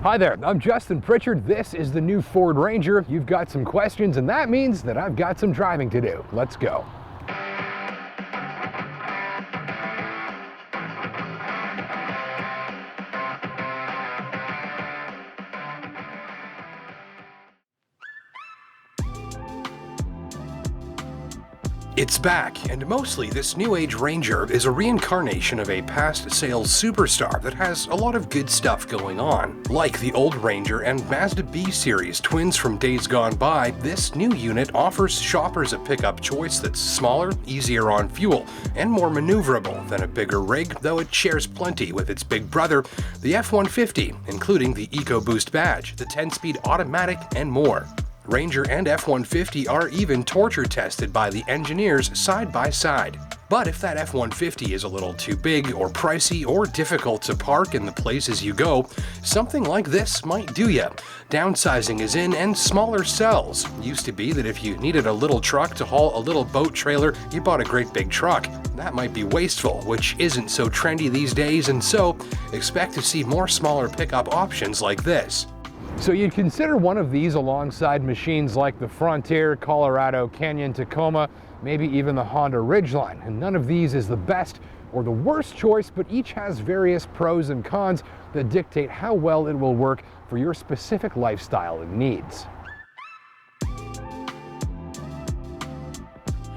Hi there, I'm Justin Pritchard. This is the new Ford Ranger. You've got some questions, and that means that I've got some driving to do. Let's go. It's back, and mostly this new age Ranger is a reincarnation of a past sales superstar that has a lot of good stuff going on. Like the old Ranger and Mazda B series twins from days gone by, this new unit offers shoppers a pickup choice that's smaller, easier on fuel, and more maneuverable than a bigger rig, though it shares plenty with its big brother, the F-150, including the EcoBoost badge, the 10-speed automatic, and more. Ranger and F-150 are even torture tested by the engineers side by side. But if that F-150 is a little too big or pricey or difficult to park in the places you go, something like this might do ya. Downsizing is in and smaller cells. Used to be that if you needed a little truck to haul a little boat trailer, you bought a great big truck. That might be wasteful, which isn't so trendy these days, and so expect to see more smaller pickup options like this. So you'd consider one of these alongside machines like the Frontier, Colorado, Canyon, Tacoma, maybe even the Honda Ridgeline. And none of these is the best or the worst choice, but each has various pros and cons that dictate how well it will work for your specific lifestyle and needs.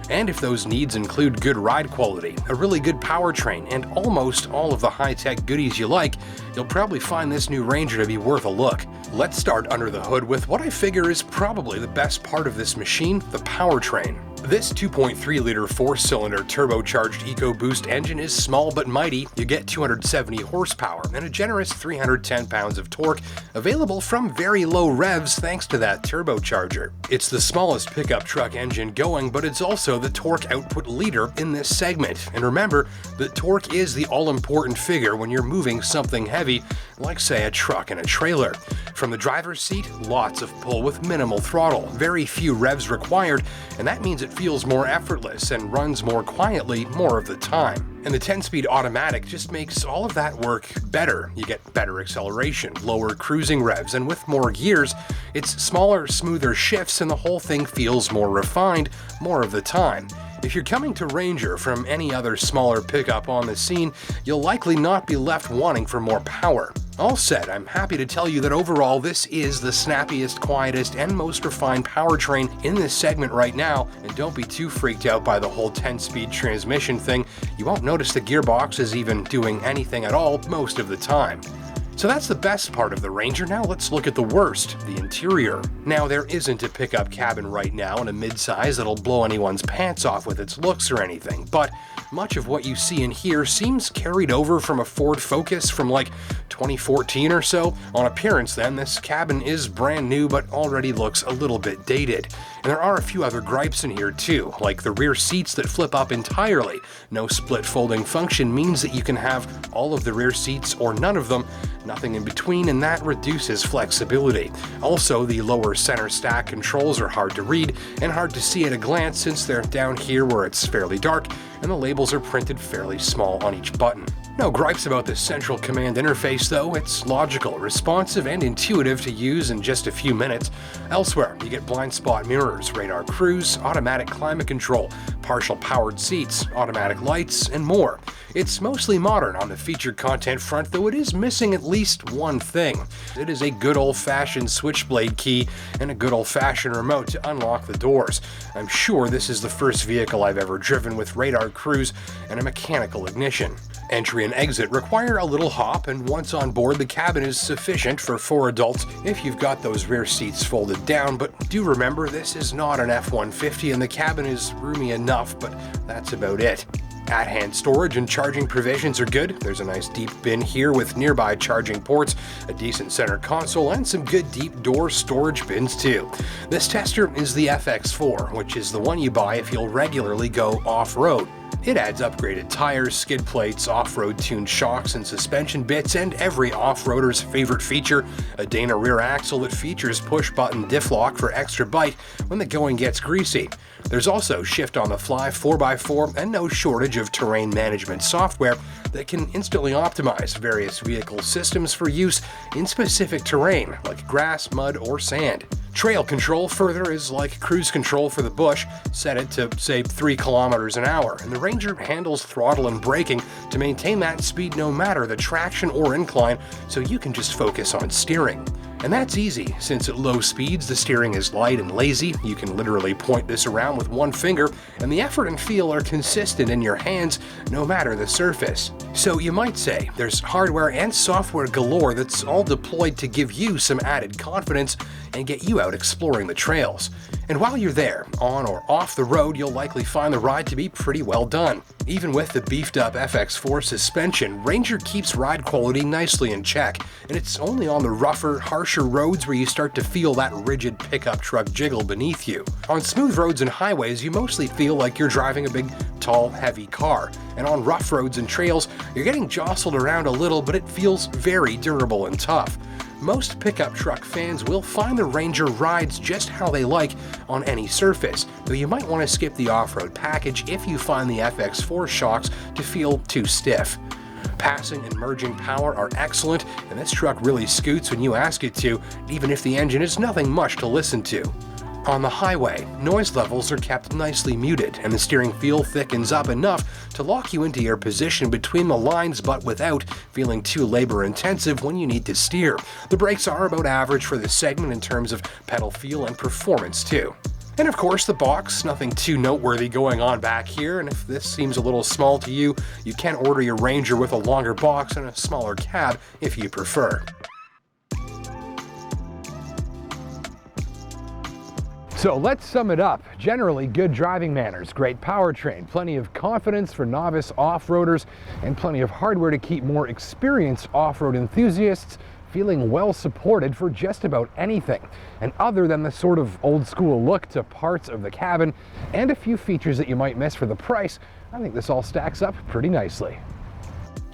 And if those needs include good ride quality, a really good powertrain, and almost all of the high-tech goodies you like, you'll probably find this new Ranger to be worth a look. Let's start under the hood with what I figure is probably the best part of this machine, the powertrain. This 2.3-liter 4-cylinder turbocharged EcoBoost engine is small but mighty. You get 270 horsepower and a generous 310 pounds of torque, available from very low revs thanks to that turbocharger. It's the smallest pickup truck engine going, but it's also the torque output leader in this segment. And remember that torque is the all-important figure when you're moving something heavy, like say a truck and a trailer. From the driver's seat, lots of pull with minimal throttle, very few revs required, and that means it feels more effortless and runs more quietly more of the time. And the 10-speed automatic just makes all of that work better. You get better acceleration, lower cruising revs, and with more gears, it's smaller, smoother shifts, and the whole thing feels more refined more of the time. If you're coming to Ranger from any other smaller pickup on the scene, you'll likely not be left wanting for more power. All said, I'm happy to tell you that overall this is the snappiest, quietest, and most refined powertrain in this segment right now, and don't be too freaked out by the whole 10-speed transmission thing. You won't notice the gearbox is even doing anything at all most of the time. So that's the best part of the Ranger. Now let's look at the worst, the interior. Now there isn't a pickup cabin right now in a midsize that'll blow anyone's pants off with its looks or anything, but much of what you see and hear seems carried over from a Ford Focus from like 2014 or so. On appearance then, this cabin is brand new but already looks a little bit dated. And there are a few other gripes in here too, like the rear seats that flip up entirely. No split folding function means that you can have all of the rear seats or none of them, nothing in between, and that reduces flexibility. Also, the lower center stack controls are hard to read and hard to see at a glance since they're down here where it's fairly dark and the labels are printed fairly small on each button. No gripes about the central command interface though. It's logical, responsive, and intuitive to use in just a few minutes. Elsewhere, you get blind spot mirrors, radar cruise, automatic climate control, partial powered seats, automatic lights, and more. It's mostly modern on the featured content front, though it is missing at least one thing. It is a good old-fashioned switchblade key and a good old-fashioned remote to unlock the doors. I'm sure this is the first vehicle I've ever driven with radar cruise and a mechanical ignition. Entry and exit require a little hop, and once on board, the cabin is sufficient for 4 adults if you've got those rear seats folded down, but do remember this is not an F-150 and the cabin is roomy enough, but that's about it. At-hand storage and charging provisions are good. There's a nice deep bin here with nearby charging ports, a decent center console, and some good deep door storage bins too. This tester is the FX4, which is the one you buy if you'll regularly go off-road. It adds upgraded tires, skid plates, off-road tuned shocks and suspension bits, and every off-roader's favorite feature, a Dana rear axle that features push-button diff lock for extra bite when the going gets greasy. There's also shift-on-the-fly 4x4 and no shortage of terrain management software that can instantly optimize various vehicle systems for use in specific terrain like grass, mud, or sand. Trail control further is like cruise control for the bush. Set it to, say, 3 kilometers an hour, and the Ranger handles throttle and braking to maintain that speed no matter the traction or incline, so you can just focus on steering. And that's easy, since at low speeds the steering is light and lazy. You can literally point this around with one finger, and the effort and feel are consistent in your hands no matter the surface. So you might say there's hardware and software galore that's all deployed to give you some added confidence and get you out exploring the trails. And while you're there, on or off the road, you'll likely find the ride to be pretty well done. Even with the beefed up FX4 suspension, Ranger keeps ride quality nicely in check, and it's only on the rougher, harsher roads where you start to feel that rigid pickup truck jiggle beneath you. On smooth roads and highways, you mostly feel like you're driving a big, tall, heavy car, and on rough roads and trails, you're getting jostled around a little, but it feels very durable and tough. Most pickup truck fans will find the Ranger rides just how they like on any surface, though you might want to skip the off-road package if you find the FX4 shocks to feel too stiff. Passing and merging power are excellent, and this truck really scoots when you ask it to, even if the engine is nothing much to listen to. On the highway, noise levels are kept nicely muted, and the steering feel thickens up enough to lock you into your position between the lines, but without feeling too labor-intensive when you need to steer. The brakes are about average for this segment in terms of pedal feel and performance too. And of course the box, nothing too noteworthy going on back here, and if this seems a little small to you, you can order your Ranger with a longer box and a smaller cab if you prefer. So let's sum it up. Generally good driving manners, great powertrain, plenty of confidence for novice off-roaders, and plenty of hardware to keep more experienced off-road enthusiasts feeling well supported for just about anything. And other than the sort of old school look to parts of the cabin and a few features that you might miss for the price, I think this all stacks up pretty nicely.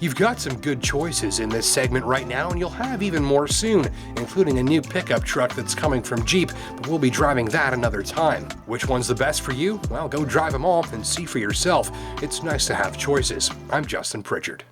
You've got some good choices in this segment right now, and you'll have even more soon, including a new pickup truck that's coming from Jeep, but we'll be driving that another time. Which one's the best for you? Well, go drive them all and see for yourself. It's nice to have choices. I'm Justin Pritchard.